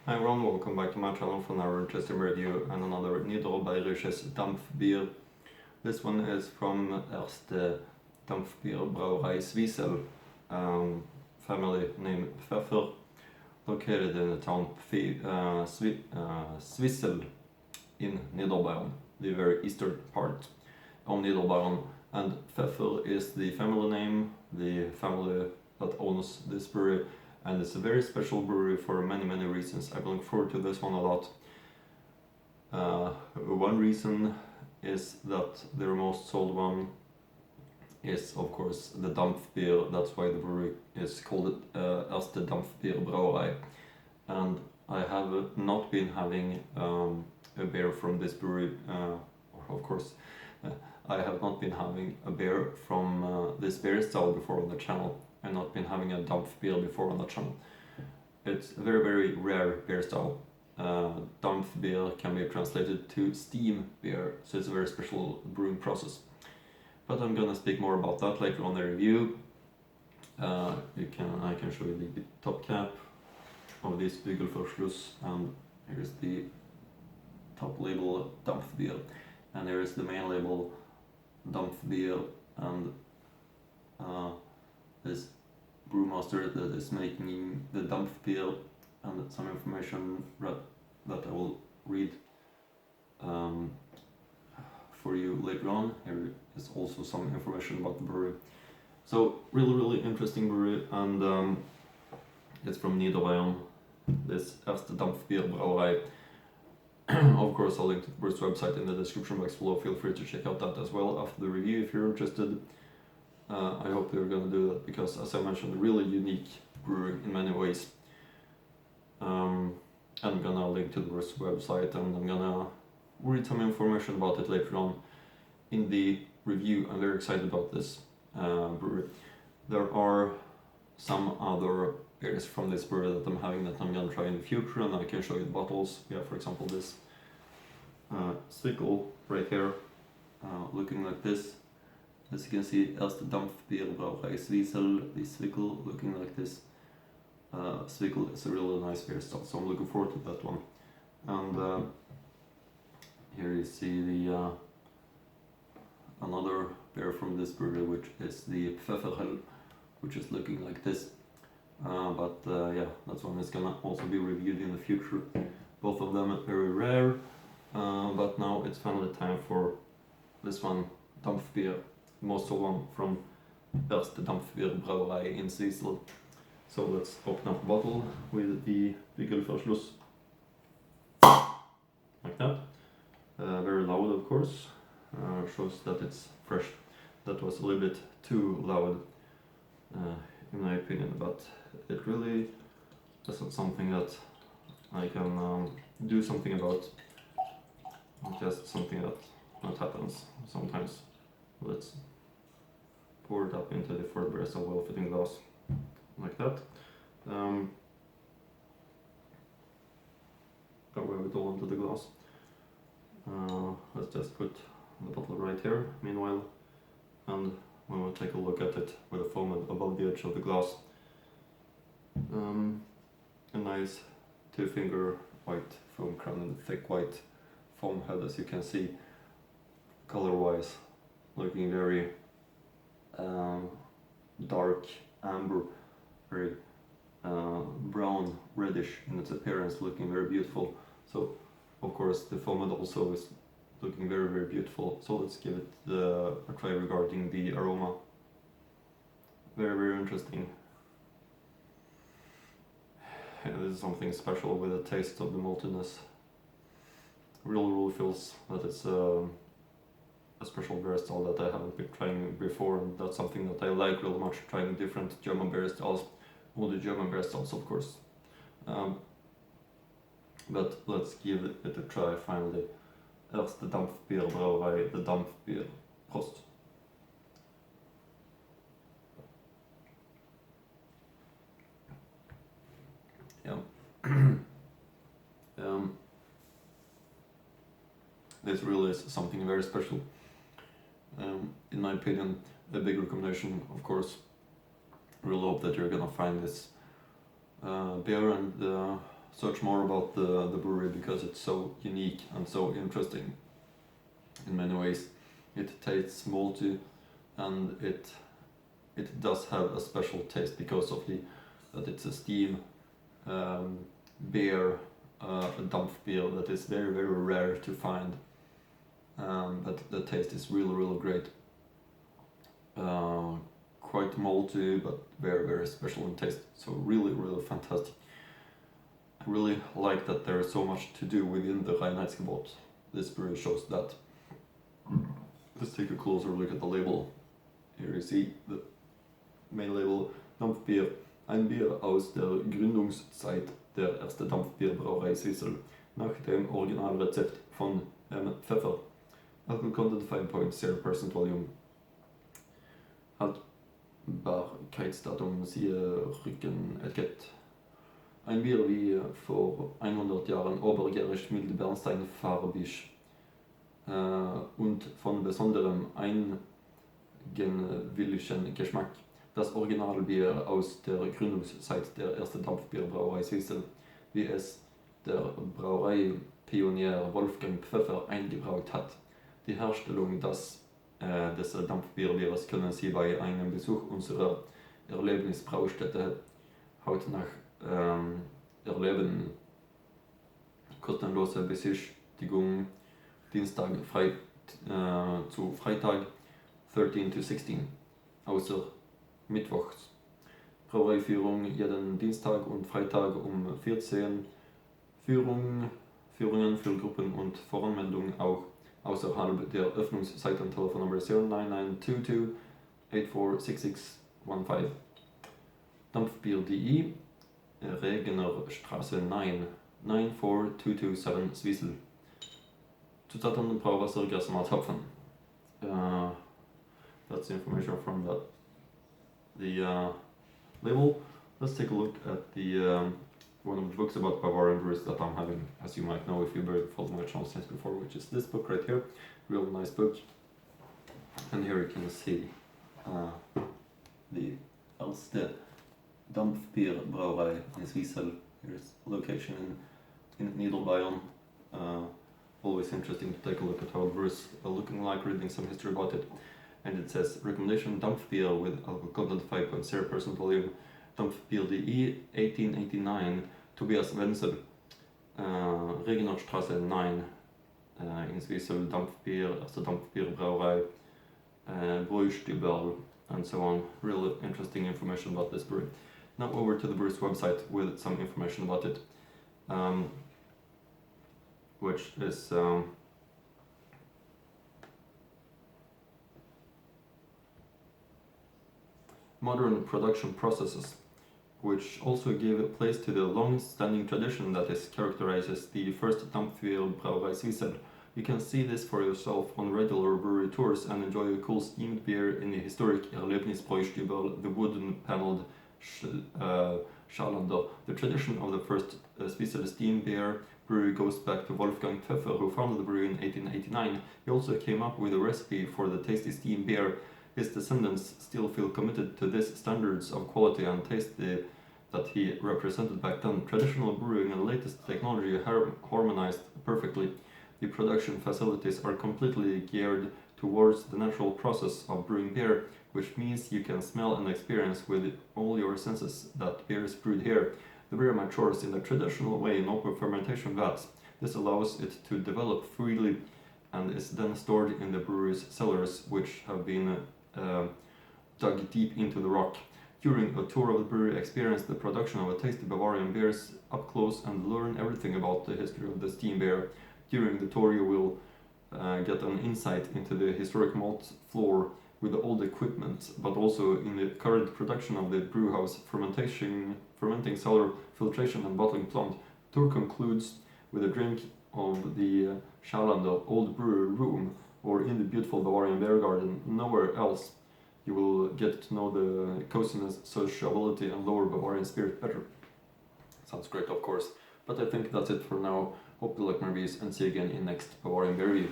Hi everyone, welcome back to my channel for another interesting review and another Niederbayerisches Dampfbier. This one is from Dampfbierbrauerei Zwiesel, family name Pfeffer, located in the town Zwiesel in Niederbayern, the very eastern part of Niederbayern. And Pfeffer is the family name, the family that owns this brewery. And it's a very special brewery for many reasons. I've been looking forward to this one a lot. One reason is that their most sold one is of course the Dampfbier. That's why the brewery is called Erste Dampfbierbrauerei. And I have not been having a beer from this brewery, of course. I have not been having a beer from this beer style before on the channel. I've not been having a Dampfbier before on the channel. It's a very rare beer style. Dampfbier can be translated to steam beer, so it's a very special brewing process. But I'm gonna speak more about that later on the review. I can show you the top cap of this Bügelverschluss, and here's the top label Dampfbier, and there is the main label Dampfbier, and this brewmaster that is making the Dampfbier, and some information that I will read for you later on. Here is also some information about the brewery. So really interesting brewery, and it's from Niederbayern, this Erste Dampfbierbrauerei. Of course, I'll link to the brewery's website in the description box below. Feel free to check out that as well after the review if you're interested. I hope they're gonna do that because, as I mentioned, a really unique brewery in many ways. I'm gonna link to the brewery's website, and I'm gonna read some information about it later on in the review. I'm very excited about this brewery. There are some other beers from this brewery that I'm having that I'm gonna try in the future, and I can show you the bottles. We have, for example, this Zwiesel right here, looking like this. As you can see, Erste Dampfbierbrauerei Zwiesel, the Zwiesel looking like this. Zwiesel is a really nice beer style, so I'm looking forward to that one. And here you see the another beer from this brewery, which is the Pfeffer, which is looking like this. Yeah, that one is gonna also be reviewed in the future. Both of them are very rare, but now it's finally time for this one, Dampfbier. Most of one from Erste Dampfbierbrauerei in Zwiesel. So let's open up the bottle with the Bügelverschluss. Like that. Very loud, of course. Shows that it's fresh. That was a little bit too loud, in my opinion, but it really isn't something that I can do something about. Just something that happens sometimes. Let's pour it up into the fourth breast of well-fitting glass, like that. Pour it all into the glass. Let's just put the bottle right here, meanwhile, and we will take a look at it with the foam above the edge of the glass. A nice 2-finger white foam crown and thick white foam head, as you can see. Color-wise, looking very dark amber, very brown reddish in its appearance, looking very beautiful. So of course the foam head also is looking very beautiful. So let's give it a try regarding the aroma. Very interesting. And this is something special with the taste of the maltiness. Really feels that it's a special beer style that I haven't been trying before, and that's something that I like really much, trying different German beer styles, all the German beer styles of course. But let's give it a try finally. Erste Dampfbierbrauerei, the Dampfbier. Prost! Yeah. This really is something very special. In my opinion, a big recommendation, of course. Really hope that you're gonna find this beer and search more about the brewery because it's so unique and so interesting in many ways. It tastes malty, and it does have a special taste because of that it's a steam beer, a Dampfbier that is very very rare to find. But the taste is really great. Quite malty, but very very special in taste. So really fantastic. I really like that there is so much to do within the Reinheitsgebot. This brewery shows that. Let's take a closer look at the label. Here you see the main label: Dampfbier, ein Bier aus der Gründungszeit der erste Dampfbierbrauerei Zwiesel, nach dem Originalrezept von Pfeffer. Alcohol content 5.0% volume. Haltbarkeitsdatum siehe Rückenetikett. Ein Bier wie vor 100 Jahren obergärisch milde Bernstein farbig und von besonderem eigenwilligen Geschmack. Das Originalbier aus der Gründungszeit der ersten Dampfbierbrauerei Zwiesel, wie es der Brauereipionier Wolfgang Pfeffer eingebraut hat. Die Herstellung des Dampfbierbieres können Sie bei einem Besuch unserer Erlebnisbraustätte hautnah erleben. Kostenlose Besichtigung Dienstag zu Freitag 13 to 16, außer Mittwochs. Brauereiführung jeden Dienstag und Freitag um 14. Führungen für Gruppen und Voranmeldung auch außerhalb der Öffnungszeiten. Telefonnummer 09922 846615. Dampfbier.de, Regenerstraße 9, 94227 Zwiesel. Zutaten: Brauwasser, Gerstenmalz, Hopfen. That's the information from the label. Let's take a look at the one of the books about Bavarian brews that I'm having, as you might know if you've followed my channel since before, which is this book right here. Real nice book. And here you can see the Erste Dampfbierbrauerei in Zwiesel. Here's location in Niederbayern. Always interesting to take a look at how brews are looking like, reading some history about it. And it says recommendation: Dampfbier with alcohol content 5.0% volume. Dampfbier.de 1889, Tobias Wenzel, Regenerstraße 9 in Zwiesel, Dampfbier, erste Dampfbierbrauerei, Brewing, and so on. Really interesting information about this brewery. Now over to the brewery's website with some information about it, which is modern production processes, which also give place to the long-standing tradition that characterizes the first Dampfbierbrauerei Zwiesel. You can see this for yourself on regular brewery tours and enjoy a cool steamed beer in the historic Erlebnisbräustübel, the wooden-paneled Schalander. The tradition of the first Zwiesel steam beer brewery goes back to Wolfgang Pfeffer, who founded the brewery in 1889. He also came up with a recipe for the tasty steam beer. His descendants still feel committed to these standards of quality and taste that he represented back then. Traditional brewing and latest technology harmonized perfectly. The production facilities are completely geared towards the natural process of brewing beer, which means you can smell and experience with all your senses that beer is brewed here. The beer matures in the traditional way in open fermentation vats. This allows it to develop freely and is then stored in the brewery's cellars, which have been dug deep into the rock. During a tour of the brewery, experience the production of a tasty Bavarian beers up close and learn everything about the history of the steam beer. During the tour you will get an insight into the historic malt floor with the old equipment, but also in the current production of the brewhouse, fermenting cellar, filtration and bottling plant. The tour concludes with a drink of the Schalander Old Brewery Room, or in the beautiful Bavarian beer garden. Nowhere else you will get to know the coziness, sociability and lower Bavarian spirit better. Sounds great, of course, but I think that's it for now. Hope you like my reviews and see you again in next Bavarian beer review.